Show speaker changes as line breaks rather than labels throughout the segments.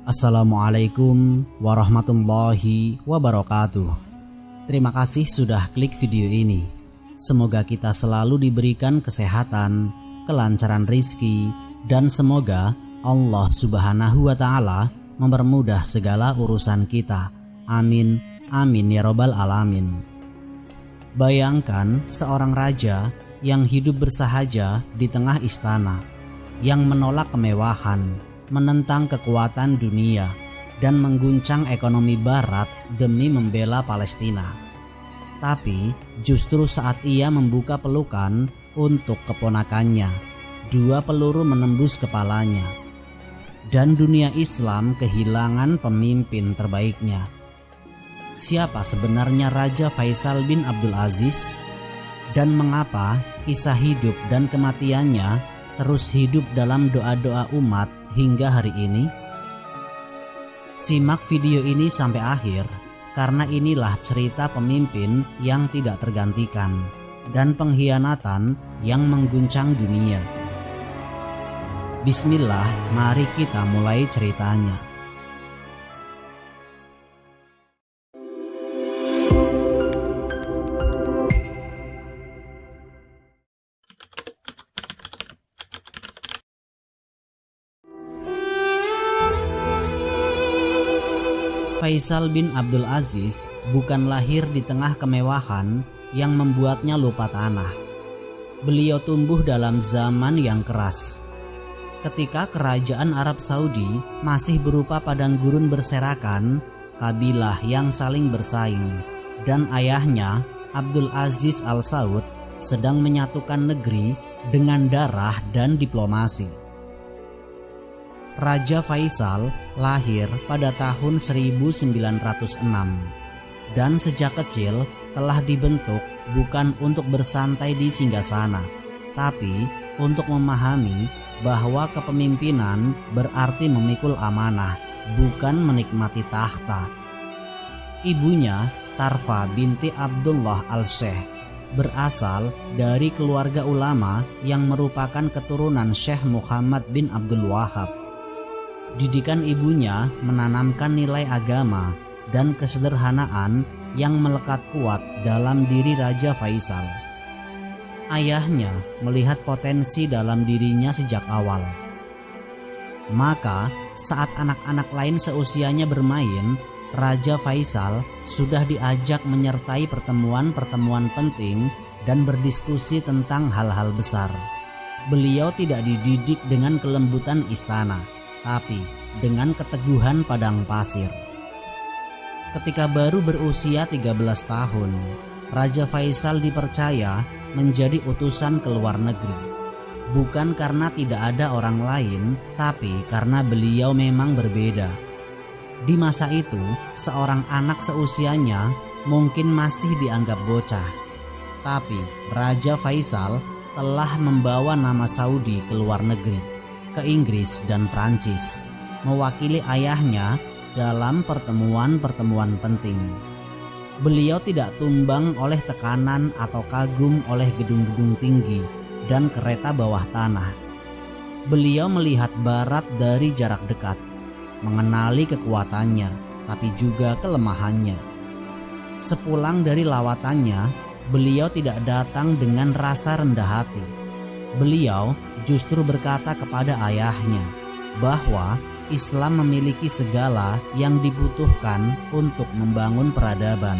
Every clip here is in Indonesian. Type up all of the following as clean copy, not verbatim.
Assalamualaikum warahmatullahi wabarakatuh. Terima kasih sudah klik video ini. Semoga kita selalu diberikan kesehatan, kelancaran rizki, dan semoga Allah Subhanahu wa Ta'ala mempermudah segala urusan kita. Amin, amin ya robbal alamin. Bayangkan seorang raja yang hidup bersahaja di tengah istana, yang menolak kemewahan, menentang kekuatan dunia, dan mengguncang ekonomi barat demi membela Palestina. Tapi justru saat ia membuka pelukan untuk keponakannya, 2 peluru menembus kepalanya, dan dunia Islam kehilangan pemimpin terbaiknya. Siapa sebenarnya Raja Faisal bin Abdul Aziz? Dan mengapa kisah hidup dan kematiannya terus hidup dalam doa-doa umat hingga hari ini? Simak video ini sampai akhir, karena inilah cerita pemimpin yang tidak tergantikan dan pengkhianatan yang mengguncang dunia. Bismillah, mari kita mulai ceritanya. Faisal bin Abdul Aziz bukan lahir di tengah kemewahan yang membuatnya lupa tanah. Beliau tumbuh dalam zaman yang keras, ketika kerajaan Arab Saudi masih berupa padang gurun berserakan, kabilah yang saling bersaing, dan ayahnya Abdul Aziz Al Saud sedang menyatukan negeri dengan darah dan diplomasi. Raja Faisal lahir pada tahun 1906 dan sejak kecil telah dibentuk bukan untuk bersantai di singgasana, tapi untuk memahami bahwa kepemimpinan berarti memikul amanah, bukan menikmati tahta. Ibunya, Tarfa binti Abdullah Al-Syekh, berasal dari keluarga ulama yang merupakan keturunan Syekh Muhammad bin Abdul Wahab. Didikan ibunya menanamkan nilai agama dan kesederhanaan yang melekat kuat dalam diri Raja Faisal. Ayahnya melihat potensi dalam dirinya sejak awal. Maka saat anak-anak lain seusianya bermain, Raja Faisal sudah diajak menyertai pertemuan-pertemuan penting dan berdiskusi tentang hal-hal besar. Beliau tidak dididik dengan kelembutan istana, tapi dengan keteguhan padang pasir. Ketika baru berusia 13 tahun, Raja Faisal dipercaya menjadi utusan ke luar negeri. Bukan karena tidak ada orang lain, tapi karena beliau memang berbeda. Di masa itu, seorang anak seusianya mungkin masih dianggap bocah. Tapi Raja Faisal telah membawa nama Saudi ke luar negeri, ke Inggris dan Prancis, mewakili ayahnya dalam pertemuan-pertemuan penting. Beliau tidak tumbang oleh tekanan atau kagum oleh gedung-gedung tinggi dan kereta bawah tanah. Beliau melihat barat dari jarak dekat, mengenali kekuatannya tapi juga kelemahannya. Sepulang dari lawatannya, beliau tidak datang dengan rasa rendah hati. Beliau justru berkata kepada ayahnya bahwa Islam memiliki segala yang dibutuhkan untuk membangun peradaban,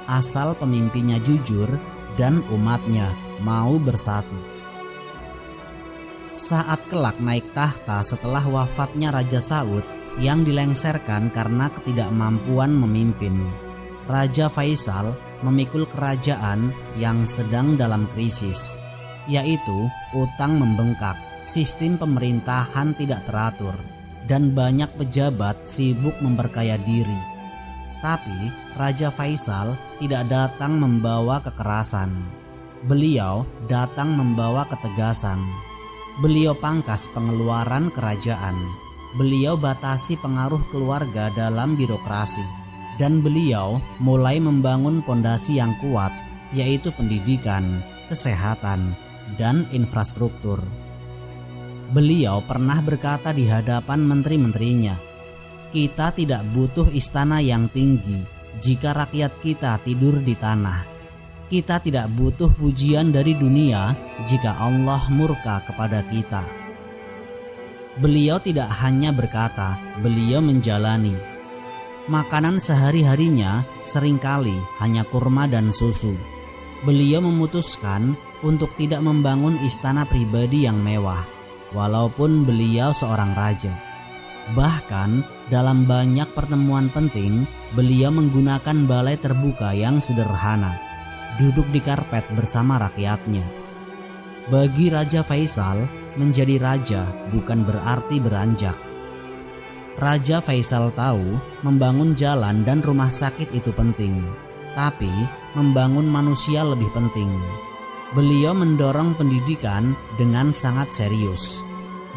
asal pemimpinnya jujur dan umatnya mau bersatu. Saat kelak naik tahta setelah wafatnya Raja Saud yang dilengsarkan karena ketidakmampuan memimpin, Raja Faisal memikul kerajaan yang sedang dalam krisis, yaitu utang membengkak, sistem pemerintahan tidak teratur, dan banyak pejabat sibuk memperkaya diri. Tapi Raja Faisal tidak datang membawa kekerasan. Beliau datang membawa ketegasan. Beliau pangkas pengeluaran kerajaan. Beliau batasi pengaruh keluarga dalam birokrasi. Dan beliau mulai membangun pondasi yang kuat, yaitu pendidikan, kesehatan, dan infrastruktur. Beliau pernah berkata di hadapan menteri-menterinya, Kita tidak butuh istana yang tinggi jika rakyat kita tidur di tanah. Kita tidak butuh pujian dari dunia jika Allah murka kepada kita. Beliau tidak hanya berkata, beliau menjalani. Makanan sehari-harinya seringkali hanya kurma dan susu. Beliau memutuskan untuk tidak membangun istana pribadi yang mewah, walaupun beliau seorang raja. Bahkan dalam banyak pertemuan penting, beliau menggunakan balai terbuka yang sederhana, duduk di karpet bersama rakyatnya. Bagi Raja Faisal, menjadi raja bukan berarti beranjak. Raja Faisal tahu membangun jalan dan rumah sakit itu penting, tapi membangun manusia lebih penting. Beliau mendorong pendidikan dengan sangat serius.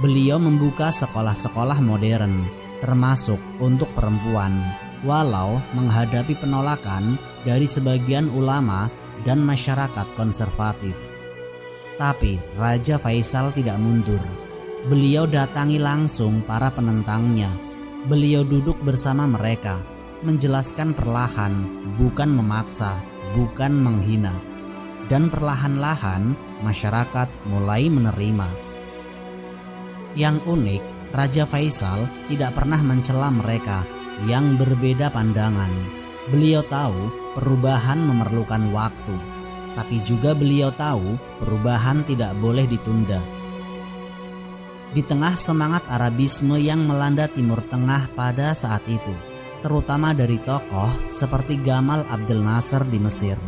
Beliau membuka sekolah-sekolah modern, termasuk untuk perempuan, walau menghadapi penolakan dari sebagian ulama dan masyarakat konservatif. Tapi Raja Faisal tidak mundur. Beliau datangi langsung para penentangnya. Beliau duduk bersama mereka, menjelaskan perlahan, bukan memaksa, bukan menghina. Dan perlahan-lahan masyarakat mulai menerima. Yang unik, Raja Faisal tidak pernah mencela mereka yang berbeda pandangan. Beliau tahu perubahan memerlukan waktu, tapi juga beliau tahu perubahan tidak boleh ditunda. Di tengah semangat Arabisme yang melanda Timur Tengah pada saat itu, terutama dari tokoh seperti Gamal Abdel Nasser di Mesir,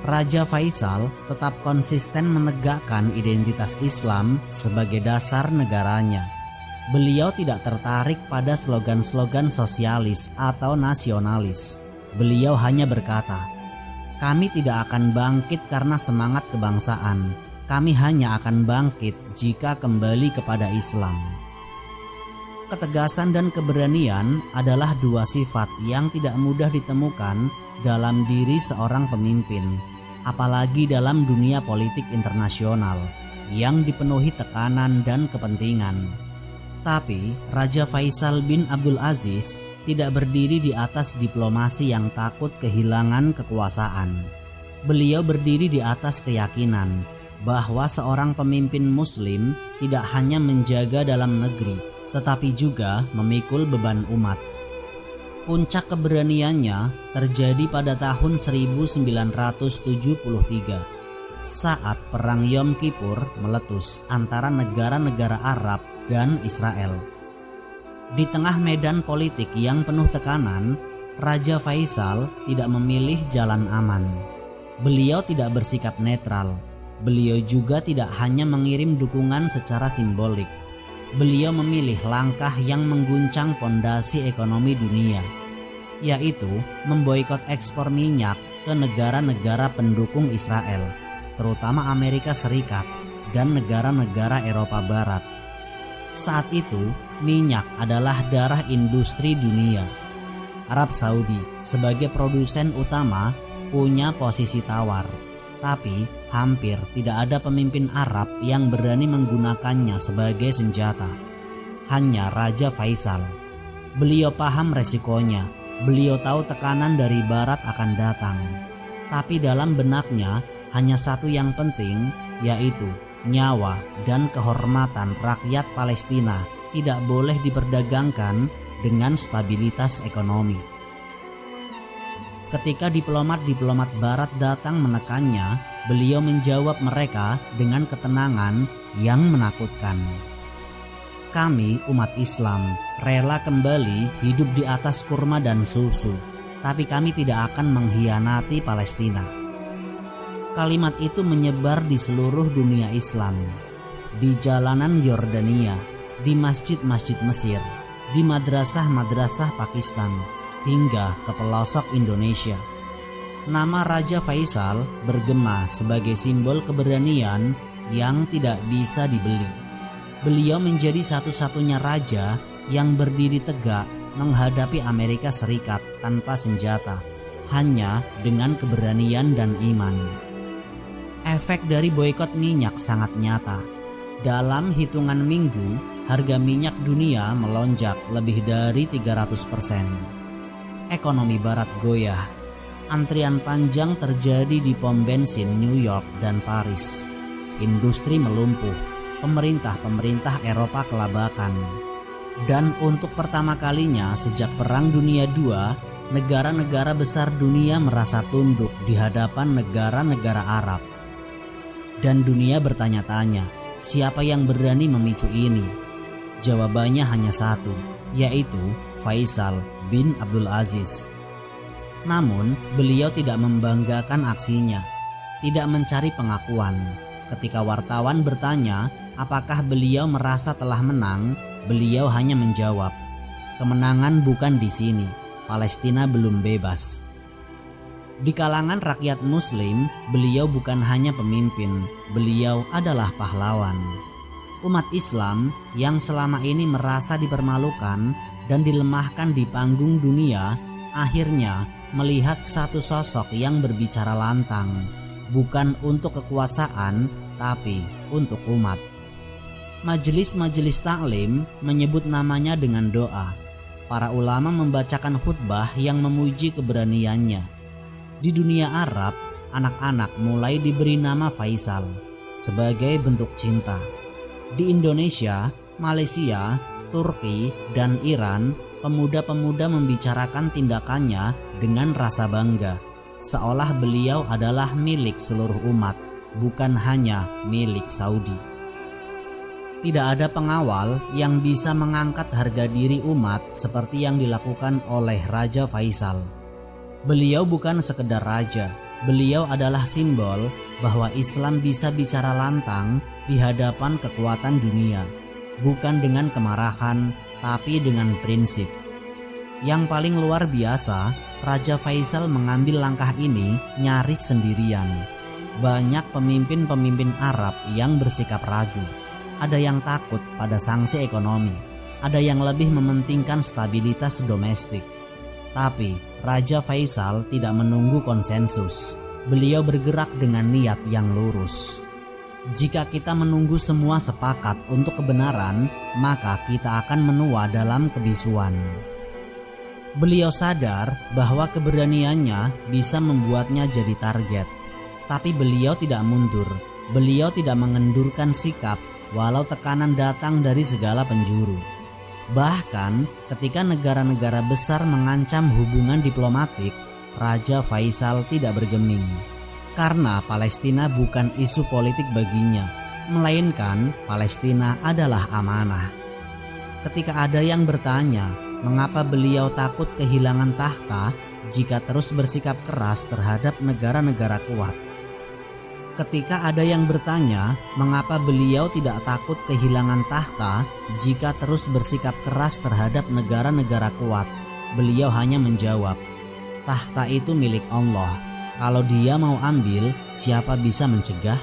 Raja Faisal tetap konsisten menegakkan identitas Islam sebagai dasar negaranya. Beliau tidak tertarik pada slogan-slogan sosialis atau nasionalis. Beliau hanya berkata, "Kami tidak akan bangkit karena semangat kebangsaan. Kami hanya akan bangkit jika kembali kepada Islam." Ketegasan dan keberanian adalah dua sifat yang tidak mudah ditemukan dalam diri seorang pemimpin, apalagi dalam dunia politik internasional yang dipenuhi tekanan dan kepentingan. Tapi Raja Faisal bin Abdul Aziz tidak berdiri di atas diplomasi yang takut kehilangan kekuasaan. Beliau berdiri di atas keyakinan bahwa seorang pemimpin muslim tidak hanya menjaga dalam negeri, tetapi juga memikul beban umat. Puncak keberaniannya terjadi pada tahun 1973 saat Perang Yom Kippur meletus antara negara-negara Arab dan Israel. Di tengah medan politik yang penuh tekanan, Raja Faisal tidak memilih jalan aman. Beliau tidak bersikap netral. Beliau juga tidak hanya mengirim dukungan secara simbolik. Beliau memilih langkah yang mengguncang fondasi ekonomi dunia, yaitu memboikot ekspor minyak ke negara-negara pendukung Israel, terutama Amerika Serikat dan negara-negara Eropa Barat. Saat itu, minyak adalah darah industri dunia. Arab Saudi sebagai produsen utama punya posisi tawar, tapi hampir tidak ada pemimpin Arab yang berani menggunakannya sebagai senjata. Hanya Raja Faisal. Beliau paham resikonya. Beliau tahu tekanan dari Barat akan datang. Tapi dalam benaknya hanya satu yang penting, yaitu nyawa dan kehormatan rakyat Palestina tidak boleh diperdagangkan dengan stabilitas ekonomi. Ketika diplomat-diplomat Barat datang menekannya, beliau menjawab mereka dengan ketenangan yang menakutkan. Kami umat Islam rela kembali hidup di atas kurma dan susu, tapi kami tidak akan mengkhianati Palestina. Kalimat itu menyebar di seluruh dunia Islam, di jalanan Yordania, di masjid-masjid Mesir, di madrasah-madrasah Pakistan, hingga ke pelosok Indonesia. Nama Raja Faisal bergema sebagai simbol keberanian yang tidak bisa dibeli. Beliau menjadi satu-satunya raja yang berdiri tegak menghadapi Amerika Serikat tanpa senjata, hanya dengan keberanian dan iman. Efek dari boikot minyak sangat nyata. Dalam hitungan minggu, harga minyak dunia melonjak lebih dari 300%. Ekonomi barat goyah. Antrian panjang terjadi di pom bensin New York dan Paris. Industri melumpuh. Pemerintah-pemerintah Eropa kelabakan. Dan untuk pertama kalinya sejak Perang Dunia II, negara-negara besar dunia merasa tunduk di hadapan negara-negara Arab. Dan dunia bertanya-tanya, siapa yang berani memicu ini? Jawabannya hanya satu, yaitu Faisal bin Abdul Aziz. Namun, beliau tidak membanggakan aksinya, tidak mencari pengakuan. Ketika wartawan bertanya apakah beliau merasa telah menang, beliau hanya menjawab, "Kemenangan bukan di sini, Palestina belum bebas." Di kalangan rakyat Muslim, beliau bukan hanya pemimpin, beliau adalah pahlawan. Umat Islam yang selama ini merasa dipermalukan dan dilemahkan di panggung dunia, akhirnya melihat satu sosok yang berbicara lantang, bukan untuk kekuasaan, tapi untuk umat. Majelis-majelis taklim menyebut namanya dengan doa. Para ulama membacakan khutbah yang memuji keberaniannya. Di dunia Arab, anak-anak mulai diberi nama Faisal sebagai bentuk cinta. Di Indonesia, Malaysia, Turki, dan Iran, pemuda-pemuda membicarakan tindakannya dengan rasa bangga, seolah beliau adalah milik seluruh umat, bukan hanya milik Saudi. Tidak ada pengawal yang bisa mengangkat harga diri umat seperti yang dilakukan oleh Raja Faisal. Beliau bukan sekedar raja, beliau adalah simbol bahwa Islam bisa bicara lantang di hadapan kekuatan dunia, bukan dengan kemarahan, tapi dengan prinsip. Yang paling luar biasa, Raja Faisal mengambil langkah ini nyaris sendirian. Banyak pemimpin-pemimpin Arab yang bersikap ragu. Ada yang takut pada sanksi ekonomi, ada yang lebih mementingkan stabilitas domestik. Tapi Raja Faisal tidak menunggu konsensus. Beliau bergerak dengan niat yang lurus. Jika kita menunggu semua sepakat untuk kebenaran, maka kita akan menua dalam kebisuan. Beliau sadar bahwa keberaniannya bisa membuatnya jadi target. Tapi beliau tidak mundur. Beliau tidak mengendurkan sikap walau tekanan datang dari segala penjuru. Bahkan ketika negara-negara besar mengancam hubungan diplomatik, Raja Faisal tidak bergeming. Karena Palestina bukan isu politik baginya, melainkan Palestina adalah amanah. Ketika ada yang bertanya, mengapa beliau takut kehilangan tahta jika terus bersikap keras terhadap negara-negara kuat? Ketika ada yang bertanya, mengapa beliau tidak takut kehilangan tahta jika terus bersikap keras terhadap negara-negara kuat? Beliau hanya menjawab, tahta itu milik Allah. Kalau Dia mau ambil, siapa bisa mencegah?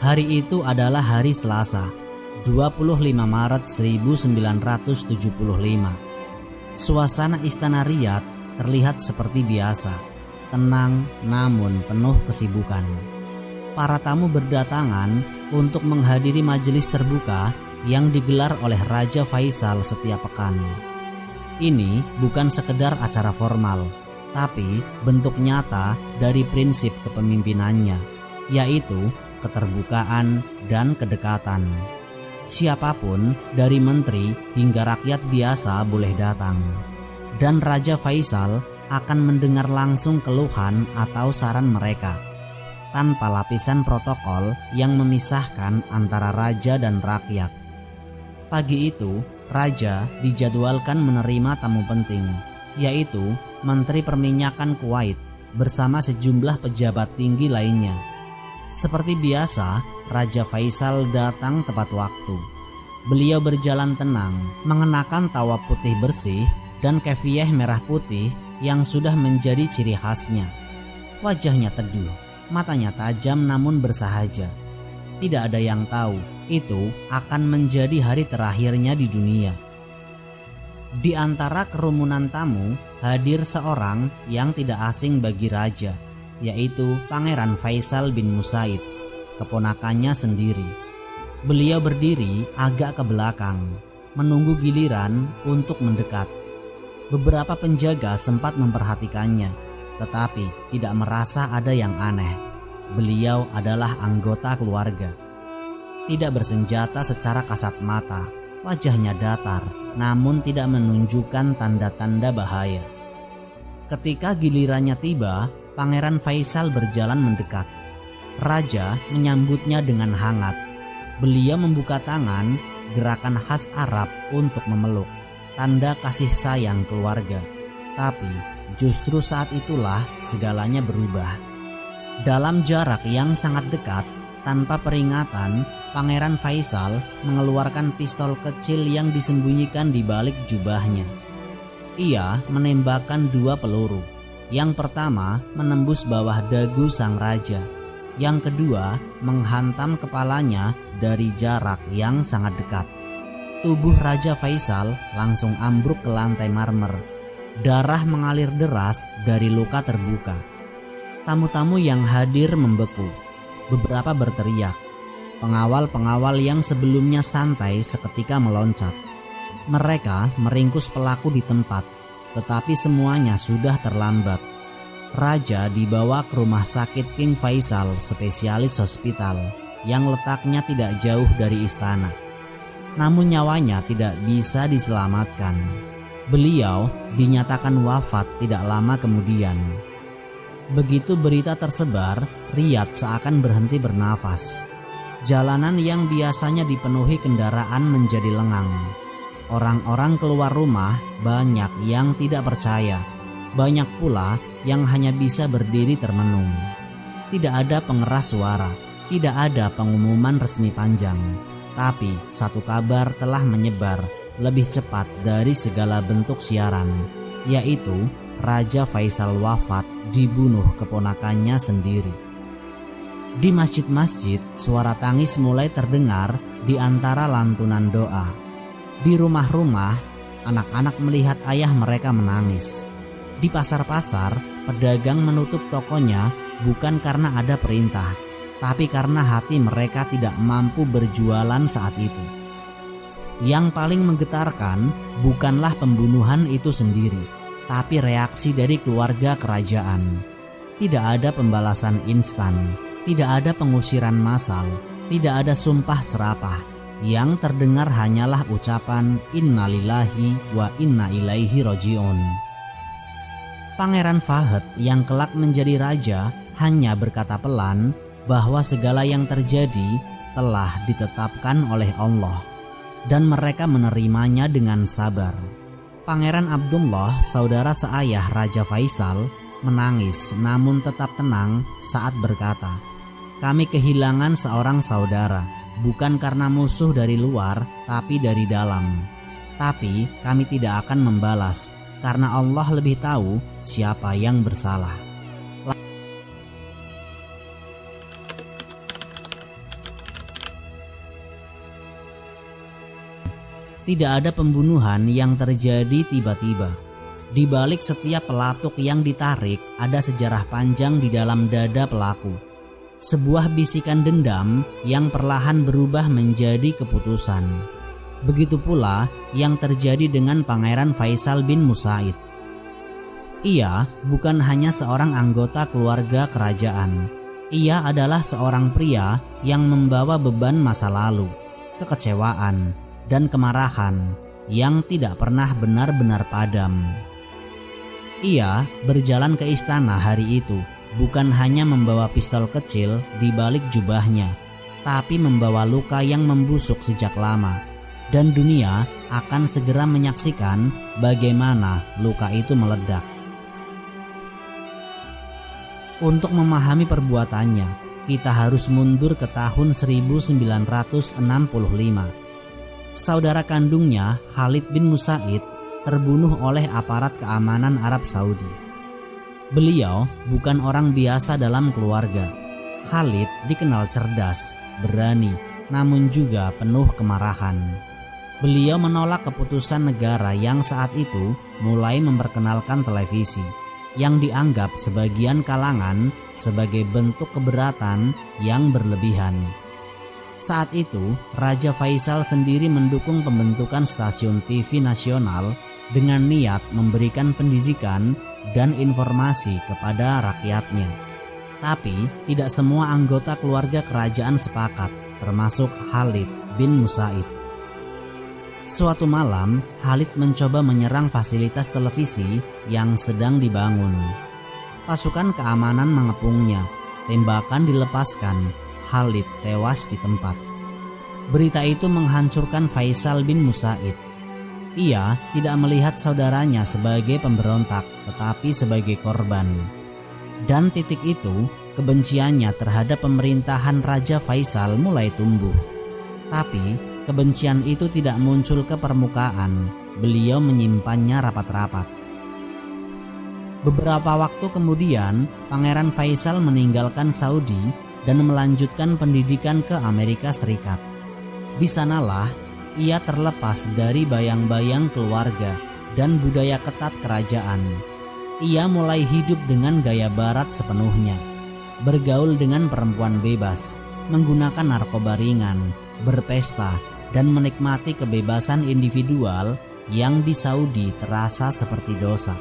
Hari itu adalah hari Selasa, 25 Maret 1975. Suasana Istana Riyadh terlihat seperti biasa, tenang namun penuh kesibukan. Para tamu berdatangan untuk menghadiri majelis terbuka yang digelar oleh Raja Faisal setiap pekan. Ini bukan sekedar acara formal, tapi bentuk nyata dari prinsip kepemimpinannya, yaitu keterbukaan dan kedekatan. Siapapun dari menteri hingga rakyat biasa boleh datang, dan Raja Faisal akan mendengar langsung keluhan atau saran mereka tanpa lapisan protokol yang memisahkan antara raja dan rakyat. Pagi itu, raja dijadwalkan menerima tamu penting, yaitu Menteri Perminyakan Kuwait bersama sejumlah pejabat tinggi lainnya. Seperti biasa, Raja Faisal datang tepat waktu. Beliau berjalan tenang, mengenakan tawa putih bersih dan kefiyeh merah putih yang sudah menjadi ciri khasnya. Wajahnya teduh, matanya tajam namun bersahaja. Tidak ada yang tahu itu akan menjadi hari terakhirnya di dunia. Di antara kerumunan tamu hadir seorang yang tidak asing bagi raja, yaitu Pangeran Faisal bin Musaid, keponakannya sendiri. Beliau berdiri agak ke belakang, menunggu giliran untuk mendekat. Beberapa penjaga sempat memperhatikannya, tetapi tidak merasa ada yang aneh. Beliau adalah anggota keluarga. Tidak bersenjata secara kasat mata, wajahnya datar, namun tidak menunjukkan tanda-tanda bahaya. Ketika gilirannya tiba, Pangeran Faisal berjalan mendekat. Raja menyambutnya dengan hangat. Beliau membuka tangan, gerakan khas Arab untuk memeluk, tanda kasih sayang keluarga. Tapi justru saat itulah segalanya berubah. Dalam jarak yang sangat dekat, tanpa peringatan, Pangeran Faisal mengeluarkan pistol kecil yang disembunyikan di balik jubahnya. Ia menembakkan 2 peluru. Yang pertama menembus bawah dagu sang raja. Yang kedua menghantam kepalanya dari jarak yang sangat dekat. Tubuh Raja Faisal langsung ambruk ke lantai marmer. Darah mengalir deras dari luka terbuka. Tamu-tamu yang hadir membeku. Beberapa berteriak. Pengawal-pengawal yang sebelumnya santai seketika meloncat. Mereka meringkus pelaku di tempat, tetapi semuanya sudah terlambat. Raja dibawa ke rumah sakit King Faisal Spesialis Hospital yang letaknya tidak jauh dari istana. Namun nyawanya tidak bisa diselamatkan. Beliau dinyatakan wafat tidak lama kemudian. Begitu berita tersebar, Riyadh seakan berhenti bernafas. Jalanan yang biasanya dipenuhi kendaraan menjadi lengang. Orang-orang keluar rumah banyak yang tidak percaya. Banyak pula yang hanya bisa berdiri termenung. Tidak ada pengeras suara, tidak ada pengumuman resmi panjang. Tapi satu kabar telah menyebar lebih cepat dari segala bentuk siaran, yaitu Raja Faisal wafat dibunuh keponakannya sendiri. Di masjid-masjid, suara tangis mulai terdengar di antara lantunan doa. Di rumah-rumah, anak-anak melihat ayah mereka menangis. Di pasar-pasar, pedagang menutup tokonya bukan karena ada perintah, tapi karena hati mereka tidak mampu berjualan saat itu. Yang paling menggetarkan bukanlah pembunuhan itu sendiri, tapi reaksi dari keluarga kerajaan. Tidak ada pembalasan instan, tidak ada pengusiran massal, tidak ada sumpah serapah. Yang terdengar hanyalah ucapan innalillahi wa inna ilaihi roji'un. Pangeran Fahd yang kelak menjadi raja hanya berkata pelan bahwa segala yang terjadi telah ditetapkan oleh Allah dan mereka menerimanya dengan sabar. Pangeran Abdullah, saudara seayah Raja Faisal, menangis namun tetap tenang saat berkata, "Kami kehilangan seorang saudara, bukan karena musuh dari luar tapi dari dalam. Tapi kami tidak akan membalas karena Allah lebih tahu siapa yang bersalah." Tidak ada pembunuhan yang terjadi tiba-tiba. Di balik setiap pelatuk yang ditarik ada sejarah panjang di dalam dada pelaku. Sebuah bisikan dendam yang perlahan berubah menjadi keputusan. Begitu pula yang terjadi dengan Pangeran Faisal bin Musaid. Ia bukan hanya seorang anggota keluarga kerajaan. Ia adalah seorang pria yang membawa beban masa lalu, kekecewaan, dan kemarahan yang tidak pernah benar-benar padam. Ia berjalan ke istana hari itu bukan hanya membawa pistol kecil di balik jubahnya, tapi membawa luka yang membusuk sejak lama. Dan dunia akan segera menyaksikan bagaimana luka itu meledak. Untuk memahami perbuatannya, kita harus mundur ke tahun 1965. Saudara kandungnya, Khalid bin Musaid, terbunuh oleh aparat keamanan Arab Saudi. Beliau bukan orang biasa dalam keluarga. Khalid dikenal cerdas, berani, namun juga penuh kemarahan. Beliau menolak keputusan negara yang saat itu mulai memperkenalkan televisi, yang dianggap sebagian kalangan sebagai bentuk keberatan yang berlebihan. Saat itu, Raja Faisal sendiri mendukung pembentukan stasiun TV nasional dengan niat memberikan pendidikan dan informasi kepada rakyatnya. Tapi, tidak semua anggota keluarga kerajaan sepakat, termasuk Khalid bin Musaid. Suatu malam, Khalid mencoba menyerang fasilitas televisi yang sedang dibangun. Pasukan keamanan mengepungnya, tembakan dilepaskan, Khalid tewas di tempat. Berita itu menghancurkan Faisal bin Musaid. Ia tidak melihat saudaranya sebagai pemberontak, tetapi sebagai korban. Dan titik itu, kebenciannya terhadap pemerintahan Raja Faisal mulai tumbuh. Tapi kebencian itu tidak muncul ke permukaan, beliau menyimpannya rapat-rapat. Beberapa waktu kemudian, Pangeran Faisal meninggalkan Saudi dan melanjutkan pendidikan ke Amerika Serikat. Di sanalah ia terlepas dari bayang-bayang keluarga dan budaya ketat kerajaan. Ia mulai hidup dengan gaya barat sepenuhnya, bergaul dengan perempuan bebas, menggunakan narkoba ringan, berpesta, dan menikmati kebebasan individual yang di Saudi terasa seperti dosa.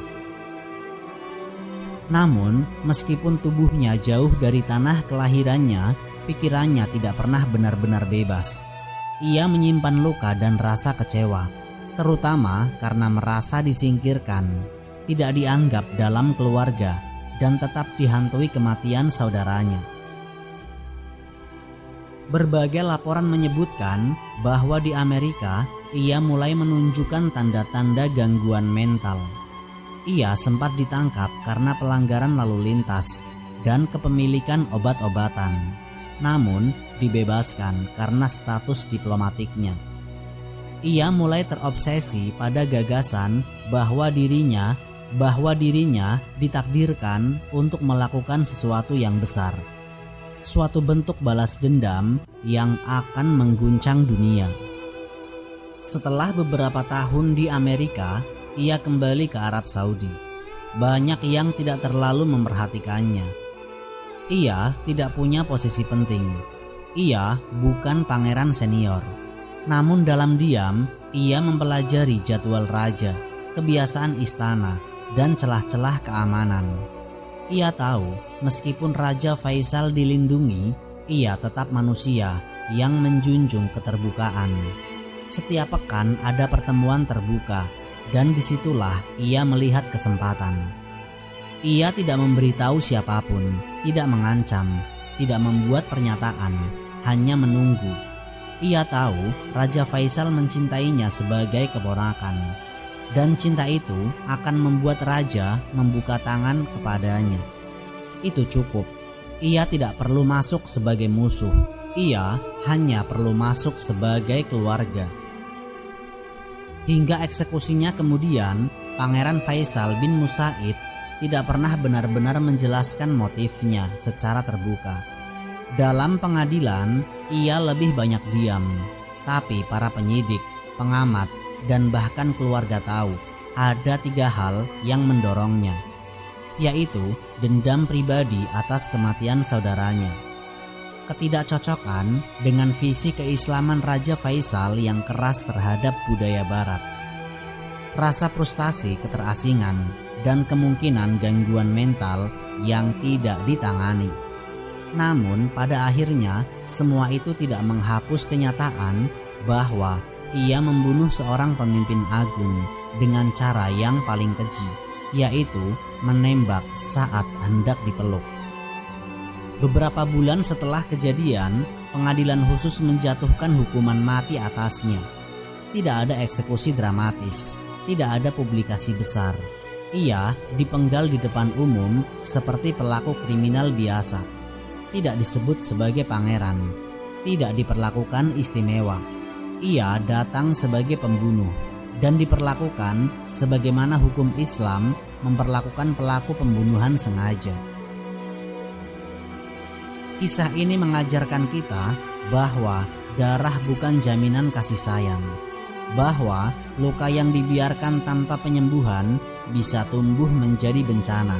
Namun, meskipun tubuhnya jauh dari tanah kelahirannya, pikirannya tidak pernah benar-benar bebas. Ia menyimpan luka dan rasa kecewa, terutama karena merasa disingkirkan, tidak dianggap dalam keluarga, dan tetap dihantui kematian saudaranya. Berbagai laporan menyebutkan bahwa di Amerika ia mulai menunjukkan tanda-tanda gangguan mental. Ia sempat ditangkap karena pelanggaran lalu lintas dan kepemilikan obat-obatan, namun dibebaskan karena status diplomatiknya. Ia mulai terobsesi pada gagasan bahwa dirinya ditakdirkan untuk melakukan sesuatu yang besar. Suatu bentuk balas dendam yang akan mengguncang dunia. Setelah beberapa tahun di Amerika, ia kembali ke Arab Saudi. Banyak yang tidak terlalu memperhatikannya. Ia tidak punya posisi penting. Ia bukan pangeran senior. Namun dalam diam, ia mempelajari jadwal raja, kebiasaan istana, dan celah-celah keamanan. Ia tahu, meskipun Raja Faisal dilindungi, ia tetap manusia yang menjunjung keterbukaan. Setiap pekan ada pertemuan terbuka, dan disitulah ia melihat kesempatan. Ia tidak memberitahu siapapun, tidak mengancam, tidak membuat pernyataan, hanya menunggu. Ia tahu Raja Faisal mencintainya sebagai keponakan, dan cinta itu akan membuat raja membuka tangan kepadanya. Itu cukup. Ia tidak perlu masuk sebagai musuh. Ia hanya perlu masuk sebagai keluarga. Hingga eksekusinya kemudian, Pangeran Faisal bin Musaid tidak pernah benar-benar menjelaskan motifnya secara terbuka. Dalam pengadilan, ia lebih banyak diam. Tapi para penyidik, pengamat, dan bahkan keluarga tahu ada 3 hal yang mendorongnya, yaitu dendam pribadi atas kematian saudaranya, ketidakcocokan dengan visi keislaman Raja Faisal yang keras terhadap budaya barat, rasa frustasi keterasingan, dan kemungkinan gangguan mental yang tidak ditangani. Namun pada akhirnya semua itu tidak menghapus kenyataan bahwa ia membunuh seorang pemimpin agung dengan cara yang paling keji, yaitu menembak saat hendak dipeluk. Beberapa bulan setelah kejadian, pengadilan khusus menjatuhkan hukuman mati atasnya. Tidak ada eksekusi dramatis, tidak ada publikasi besar. Ia dipenggal di depan umum seperti pelaku kriminal biasa. Tidak disebut sebagai pangeran, tidak diperlakukan istimewa. Ia datang sebagai pembunuh dan diperlakukan sebagaimana hukum Islam memperlakukan pelaku pembunuhan sengaja. Kisah ini mengajarkan kita bahwa darah bukan jaminan kasih sayang. bahwa luka yang dibiarkan tanpa penyembuhan bisa tumbuh menjadi bencana,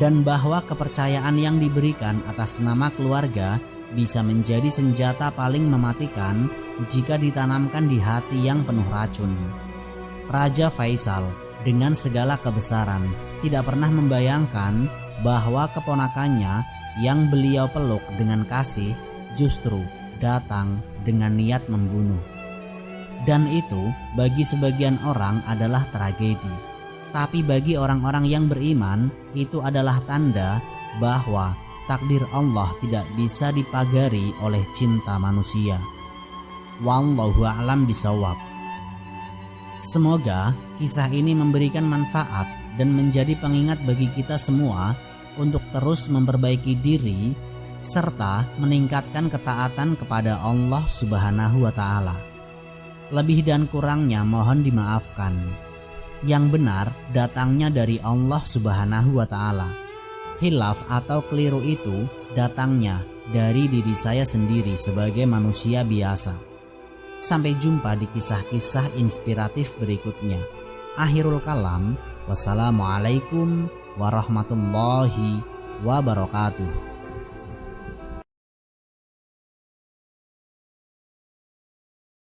dan bahwa kepercayaan yang diberikan atas nama keluarga bisa menjadi senjata paling mematikan jika ditanamkan di hati yang penuh racun. Raja Faisal dengan segala kebesaran tidak pernah membayangkan bahwa keponakannya yang beliau peluk dengan kasih justru datang dengan niat membunuh. Dan itu bagi sebagian orang adalah tragedi. Tapi bagi orang-orang yang beriman itu adalah tanda bahwa takdir Allah tidak bisa dipagari oleh cinta manusia. Wallahu a'lam bishawab. Semoga kisah ini memberikan manfaat dan menjadi pengingat bagi kita semua untuk terus memperbaiki diri serta meningkatkan ketaatan kepada Allah Subhanahu wa Ta'ala. Lebih dan kurangnya mohon dimaafkan. Yang benar datangnya dari Allah Subhanahu wa Ta'ala. Hilaf atau keliru itu datangnya dari diri saya sendiri sebagai manusia biasa. Sampai jumpa di kisah-kisah inspiratif berikutnya. Akhirul kalam, wassalamualaikum warahmatullahi wabarakatuh.